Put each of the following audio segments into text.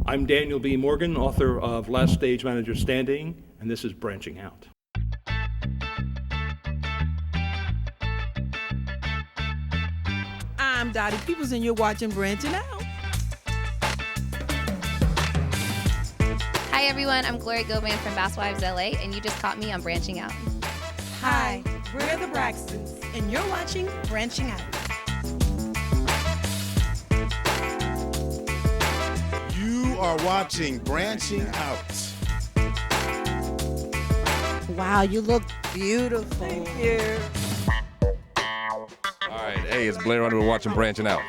I'm Daniel B. Morgan, author of Last Stage Manager Standing, and this is Branching Out. I'm Dottie Peoples, and you're watching Branching Out. Hi everyone, I'm Gloria Goban from Bass Wives LA, and you just caught me on Branching Out. Hi, we're the Braxtons, and you're watching Branching Out. You are watching Branching Out. Wow, you look beautiful. Thank you. All right, hey, it's Blair Underwood watching Branching Out.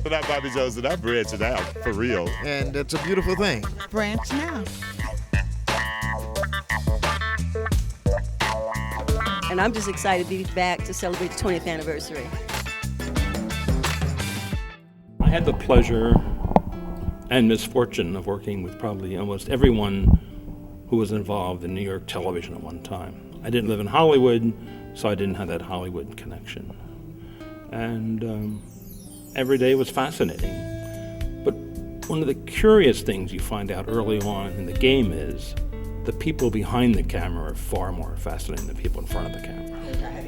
But I'm Bobby Jones, and I'm branching out for real. And it's a beautiful thing. Branch now. And I'm just excited to be back to celebrate the 20th anniversary. I had the pleasure and misfortune of working with probably almost everyone who was involved in New York television at one time. I didn't live in Hollywood, so I didn't have that Hollywood connection. And every day was fascinating. But one of the curious things you find out early on in the game is the people behind the camera are far more fascinating than the people in front of the camera.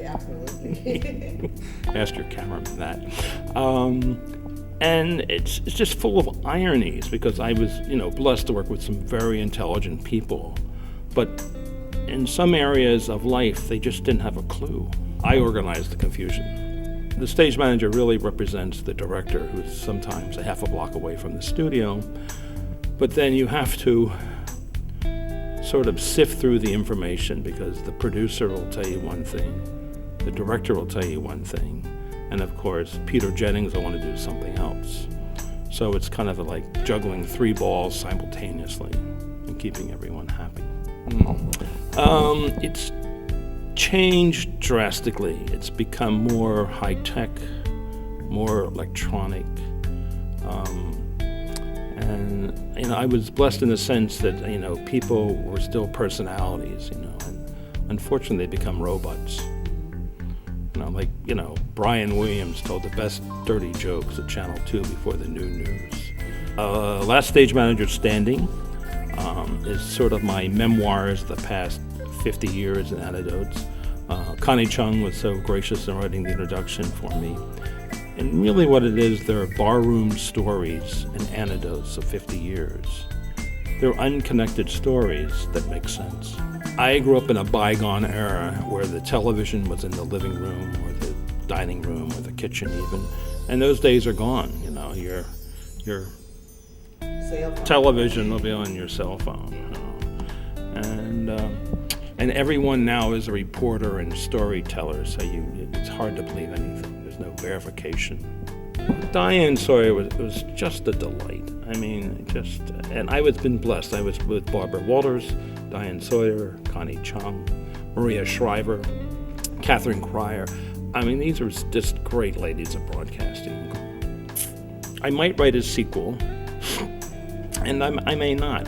Absolutely. Ask your cameraman that. And it's just full of ironies because I was, blessed to work with some very intelligent people. But in some areas of life, they just didn't have a clue. I organized the confusion. The stage manager really represents the director, who's sometimes a half a block away from the studio. But then you have to sort of sift through the information because the producer will tell you one thing, the director will tell you one thing, and of course, Peter Jennings will want to do something else. So it's kind of like juggling three balls simultaneously and keeping everyone happy. It's changed drastically. It's become more high-tech, more electronic. And I was blessed in the sense that, people were still personalities, and unfortunately they become robots. Brian Williams told the best dirty jokes at Channel 2 before the new news. Last Stage Manager Standing is sort of my memoirs of the past 50 years and anecdotes. Connie Chung was so gracious in writing the introduction for me. And really what it is, they're barroom stories and anecdotes of 50 years. They're unconnected stories that make sense. I grew up in a bygone era where the television was in the living room or the dining room or the kitchen even, and those days are gone. Your television will be on your cell phone, and everyone now is a reporter and storyteller, so it's hard to believe anything. There's no verification. Diane Sawyer was just a delight. And I was been blessed. I was with Barbara Walters, Diane Sawyer, Connie Chung, Maria Shriver, Catherine Cryer. These are just great ladies of broadcasting. I might write a sequel, and I may not.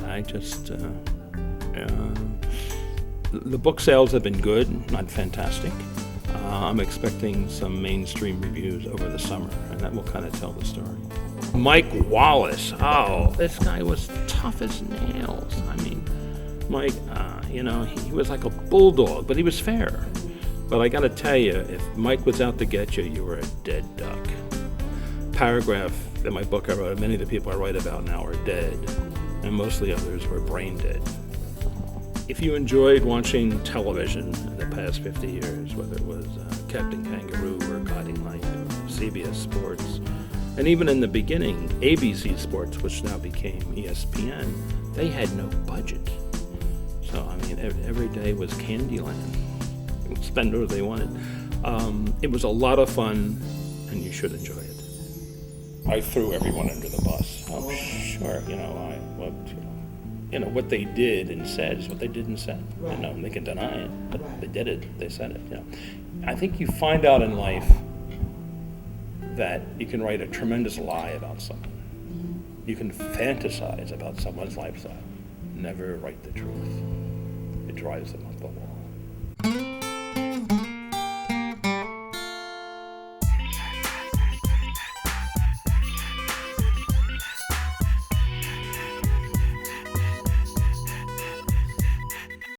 The book sales have been good, not fantastic. I'm expecting some mainstream reviews over the summer, and that will kind of tell the story. Mike Wallace, this guy was tough as nails. Mike, he was like a bulldog, but he was fair. But I gotta tell you, if Mike was out to get you, you were a dead duck. Paragraph in my book I wrote, many of the people I write about now are dead, and mostly others were brain dead. If you enjoyed watching television in the past 50 years, whether it was Captain Kangaroo or Guiding Light or CBS Sports, and even in the beginning, ABC Sports, which now became ESPN, they had no budget. So, every day was Candyland. You could spend whatever they wanted. It was a lot of fun, and you should enjoy it. I threw everyone under the bus. Oh, sure, what they did and said is what they did and said. Right. They can deny it, but Right. they did it, they said it. I think you find out in life that you can write a tremendous lie about someone. You can fantasize about someone's lifestyle. Never write the truth. It drives them up the wall.